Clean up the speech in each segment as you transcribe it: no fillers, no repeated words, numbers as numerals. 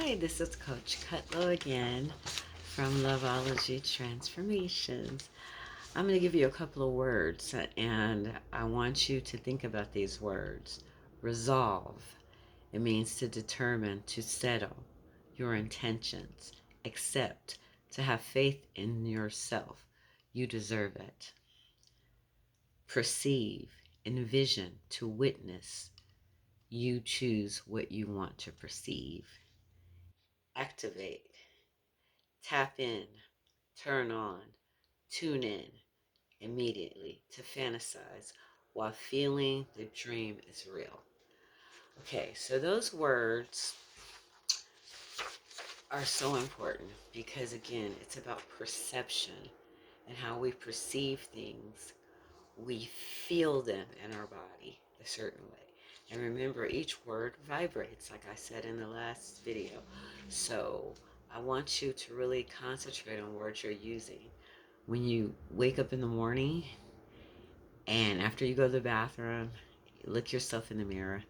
Hi, this is Coach Cutlow again from Luvology Transformations. I'm going to give you a couple of words and I want you to think about these words. Resolve. It means to determine, to settle your intentions. Accept, to have faith in yourself. You deserve it. Perceive, envision, to witness. You choose what you want to perceive. Activate, tap in, turn on, tune in immediately to fantasize while feeling the dream is real. Okay, so those words are so important because, again, it's about perception and how we perceive things. We feel them in our body a certain way. And remember, each word vibrates, like I said in the last video. So I want you to really concentrate on words you're using. When you wake up in the morning and after you go to the bathroom, look yourself in the mirror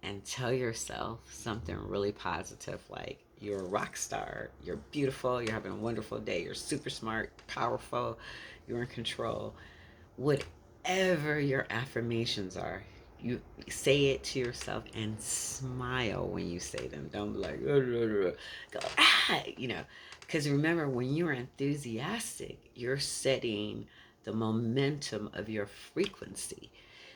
and tell yourself something really positive like you're a rock star, you're beautiful, you're having a wonderful day, you're super smart, powerful, you're in control. Whatever your affirmations are, you say it to yourself and smile when you say them. Don't be like, go, because remember, when you're enthusiastic, you're setting the momentum of your frequency.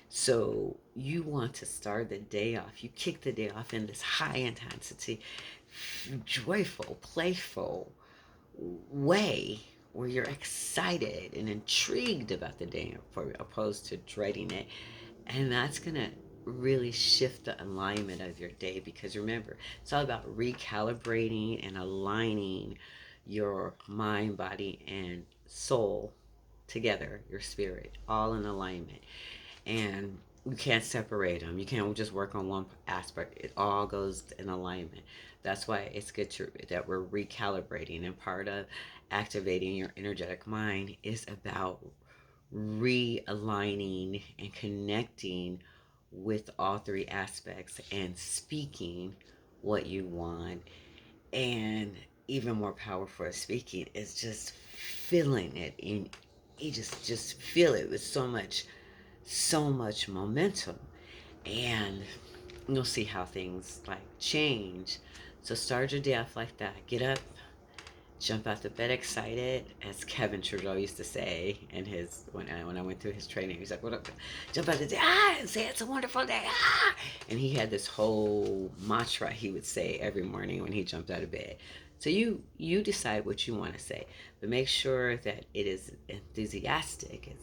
So you want to start the day off. You kick the day off in this high intensity, joyful, playful way where you're excited and intrigued about the day opposed to dreading it. And that's going to really shift the alignment of your day because remember, it's all about recalibrating and aligning your mind, body, and soul together, your spirit, all in alignment. And you can't separate them. You can't just work on one aspect. It all goes in alignment. That's why it's good that we're recalibrating. And part of activating your energetic mind is about realigning and connecting with all three aspects and speaking what you want. And even more powerful as speaking is just feeling it. And you just feel it with so much momentum, and you'll see how things like change. So start your day off like that. Get up, jump out the bed excited, as Kevin Trudeau used to say in his when I went through his training. He's like, "What up? Jump out the day, and say it's a wonderful day, And he had this whole mantra he would say every morning when he jumped out of bed. So you decide what you want to say, but make sure that it is enthusiastic.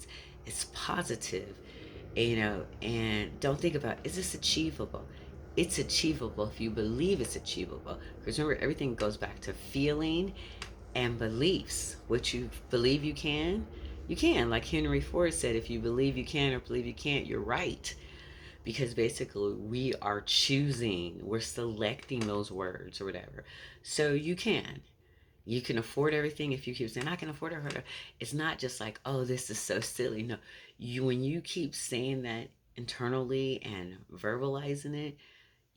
It's positive, and don't think about, is this achievable? It's achievable if you believe it's achievable. Because remember, everything goes back to feeling and beliefs. What you believe you can. Like Henry Ford said, if you believe you can or believe you can't, you're right. Because basically, we are choosing, we're selecting those words or whatever. So you can. You can afford everything. If you keep saying, I can afford it, it's not just like, oh, this is so silly. No, when you keep saying that internally and verbalizing it,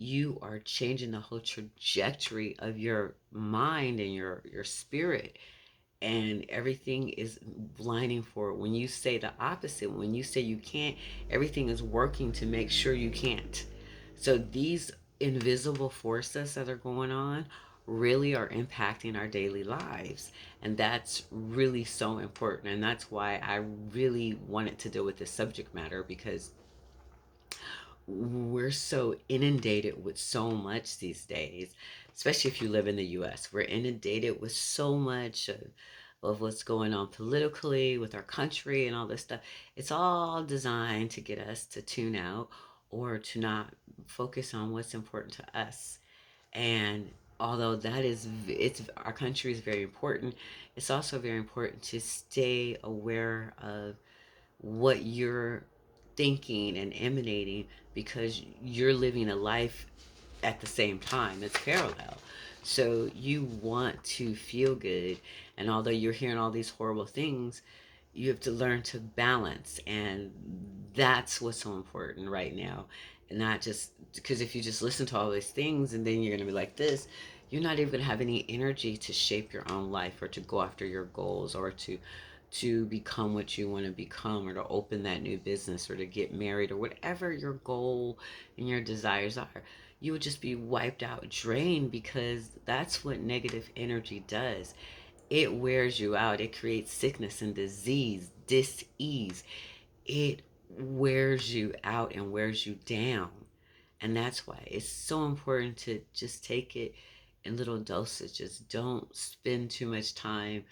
you are changing the whole trajectory of your mind and your spirit, and everything is lining for it. When you say the opposite, when you say you can't, everything is working to make sure you can't. So these invisible forces that are going on really are impacting our daily lives, and that's really so important. And that's why I really wanted to deal with this subject matter, because we're so inundated with so much these days, especially if you live in the US. We're inundated with so much of what's going on politically with our country and all this stuff. It's all designed to get us to tune out or to not focus on what's important to us. And although it's our country is very important, it's also very important to stay aware of what you're thinking and emanating, because you're living a life at the same time. It's parallel. So you want to feel good. And although you're hearing all these horrible things, you have to learn to balance. And that's what's so important right now, Not just because if you just listen to all these things and then you're going to be like this, you're not even going to have any energy to shape your own life or to go after your goals or to become what you want to become or to open that new business or to get married or whatever your goal and your desires are. You would just be wiped out, drained, because that's what negative energy does. It wears you out. It creates sickness and disease, dis-ease. It wears you out and wears you down. And that's why it's so important to just take it in little dosages. Don't spend too much time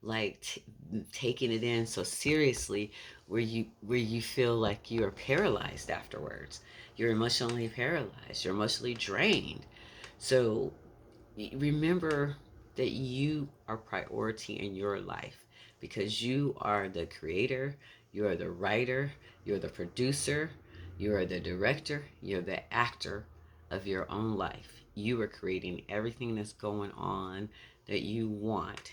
like taking it in so seriously where you feel like you are paralyzed afterwards. You're emotionally paralyzed. You're emotionally drained. So remember that you are priority in your life because you are the creator, you are the writer, you're the producer, you are the director, you're the actor of your own life. You are creating everything that's going on that you want.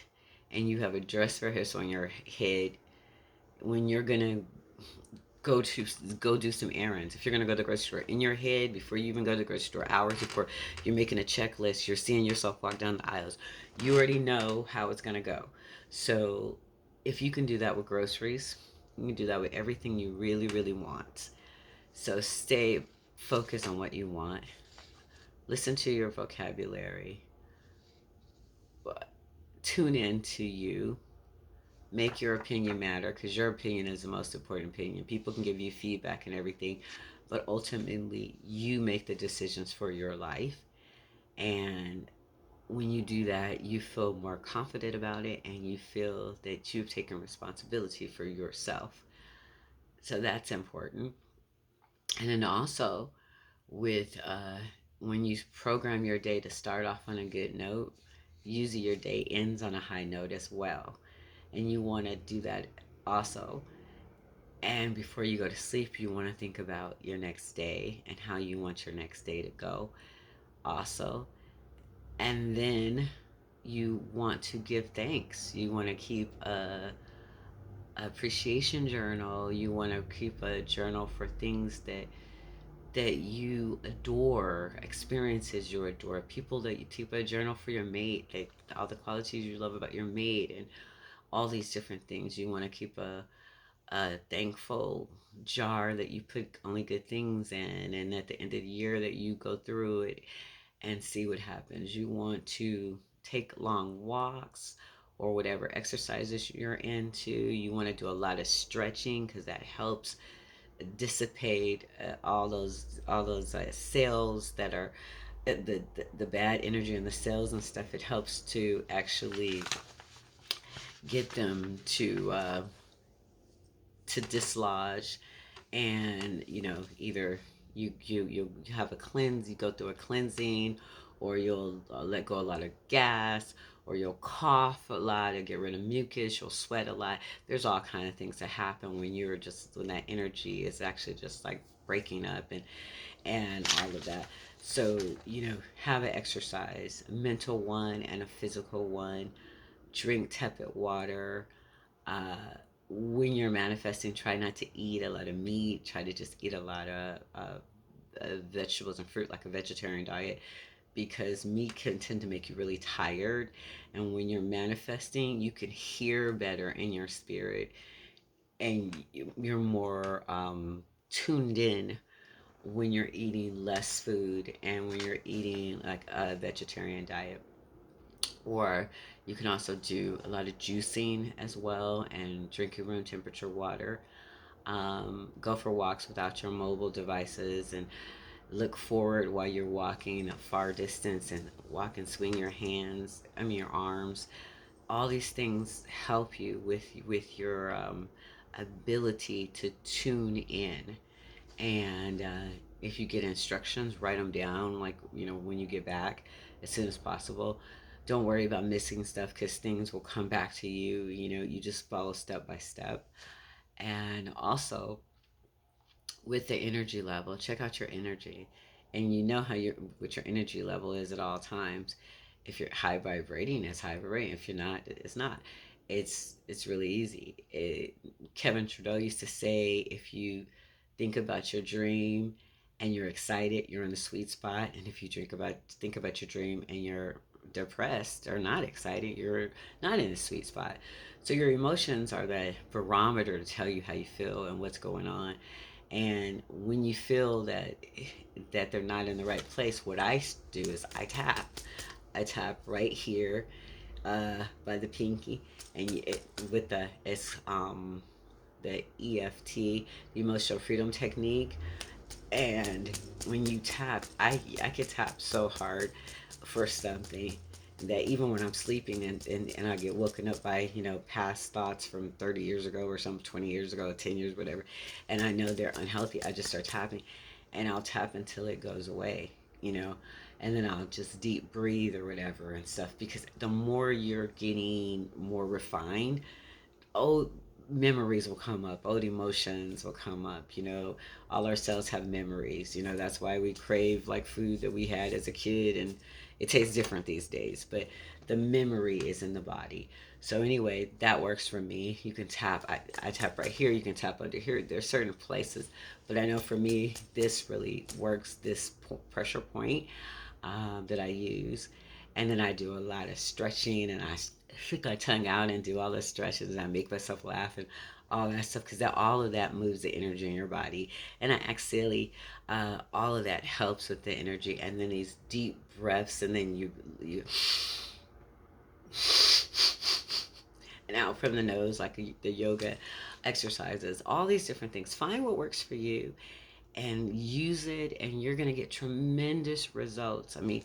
And you have a dress rehearsal on your head when you're gonna go do some errands. If you're gonna go to the grocery store, in your head before you even go to the grocery store, hours before, you're making a checklist. You're seeing yourself walk down the aisles. You already know how it's gonna go. So if you can do that with groceries, you can do that with everything you really, really want. So stay focused on what you want. Listen to your vocabulary. Tune in to you. Make your opinion matter because your opinion is the most important opinion. People can give you feedback and everything, but ultimately you make the decisions for your life. And when you do that, you feel more confident about it and you feel that you've taken responsibility for yourself. So that's important. And then also with when you program your day to start off on a good note, usually your day ends on a high note as well. And you want to do that also. And before you go to sleep, you want to think about your next day and how you want your next day to go, also. And then you want to give thanks. You want to keep a appreciation journal. You want to keep a journal for things that you adore, experiences you adore, people that you keep a journal for your mate, like all the qualities you love about your mate, and all these different things. You want to keep a thankful jar that you put only good things in, and at the end of the year that you go through it and see what happens. You want to take long walks or whatever exercises you're into. You want to do a lot of stretching because that helps dissipate all those cells that are the bad energy in the cells and stuff. It helps to actually get them to dislodge. And either you have a cleanse, you go through a cleansing, or you'll let go a lot of gas, or you'll cough a lot and get rid of mucus, you'll sweat a lot. There's all kind of things that happen when that energy is actually just like breaking up and all of that. So have an exercise, a mental one and a physical one. Drink tepid water. uh, when you're manifesting, try not to eat a lot of meat. Try to just eat a lot of vegetables and fruit, like a vegetarian diet, because meat can tend to make you really tired. And when you're manifesting, you can hear better in your spirit, and you're more tuned in when you're eating less food and when you're eating like a vegetarian diet. Or you can also do a lot of juicing as well and drinking room temperature water. Go for walks without your mobile devices and look forward while you're walking a far distance and walk and swing your hands, your arms. All these things help you with your ability to tune in. And if you get instructions, write them down, like when you get back as soon as possible. Don't worry about missing stuff because things will come back to you. You just follow step by step. And also with the energy level, check out your energy, and you know how your what your energy level is at all times. If you're high vibrating, it's high vibrating. If you're not, it's not. It's really easy. Kevin Trudeau used to say, if you think about your dream and you're excited, you're in the sweet spot. And if you think about your dream and you're depressed or not excited, you're not in the sweet spot. So your emotions are the barometer to tell you how you feel and what's going on. And when you feel that they're not in the right place, what I do is I tap right here by the pinky, and with the EFT, the emotional freedom technique. And when you tap, I could tap so hard for something that even when I'm sleeping and I get woken up by, past thoughts from 30 years ago or some 20 years ago, 10 years, whatever, and I know they're unhealthy, I just start tapping, and I'll tap until it goes away, you know, and then I'll just deep breathe or whatever and stuff, because the more you're getting more refined, old memories will come up, old emotions will come up, all our cells have memories, that's why we crave like food that we had as a kid, and it tastes different these days, but the memory is in the body. So anyway, that works for me. You can tap, I tap right here, you can tap under here, there's certain places, but I know for me this really works, this pressure point that I use. And then I do a lot of stretching, and I stick my tongue out and do all the stretches, and I make myself laugh and all that stuff, because all of that moves the energy in your body. And I actually, all of that helps with the energy. And then these deep breaths, and then you and out from the nose, like the yoga exercises, all these different things. Find what works for you and use it, and you're going to get tremendous results. I mean,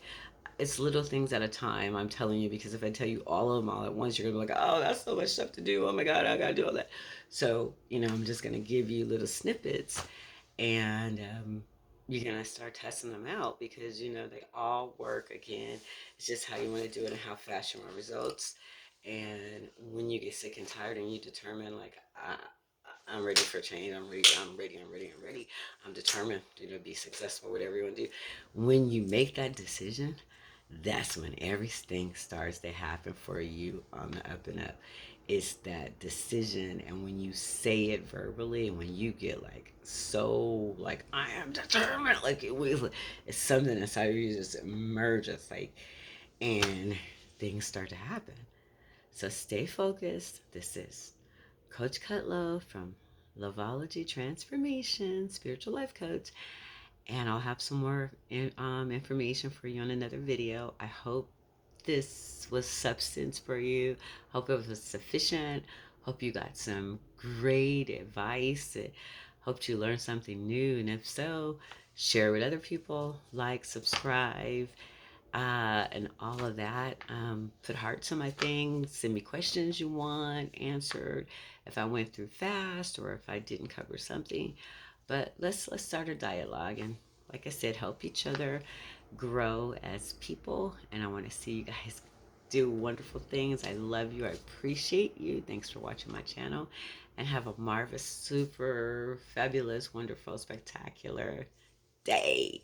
it's little things at a time, I'm telling you, because if I tell you all of them all at once, you're gonna be like, oh, that's so much stuff to do. Oh my God, I gotta do all that. So, I'm just gonna give you little snippets, and you're gonna start testing them out, because they all work. Again, it's just how you want to do it and how fast you want results. And when you get sick and tired and you determine, like, I'm ready for change. I'm determined, to be successful, whatever you want to do. When you make that decision, that's when everything starts to happen for you on the up and up. It's that decision, and when you say it verbally, and when you get like so like I am determined, like it's something inside of you just emerges, like, and things start to happen. So stay focused. This is Coach Cutlow from Luvology Transformations, spiritual life coach, and I'll have some more information for you on another video. I hope this was substance for you. Hope it was sufficient. Hope you got some great advice. Hope you learned something new. And if so, share with other people, like, subscribe, and all of that. Put hearts on my thing. Send me questions you want answered. If I went through fast or if I didn't cover something. But let's start a dialogue, and like I said, help each other grow as people. And I want to see you guys do wonderful things. I love you. I appreciate you. Thanks for watching my channel, and have a marvelous, super fabulous, wonderful, spectacular day.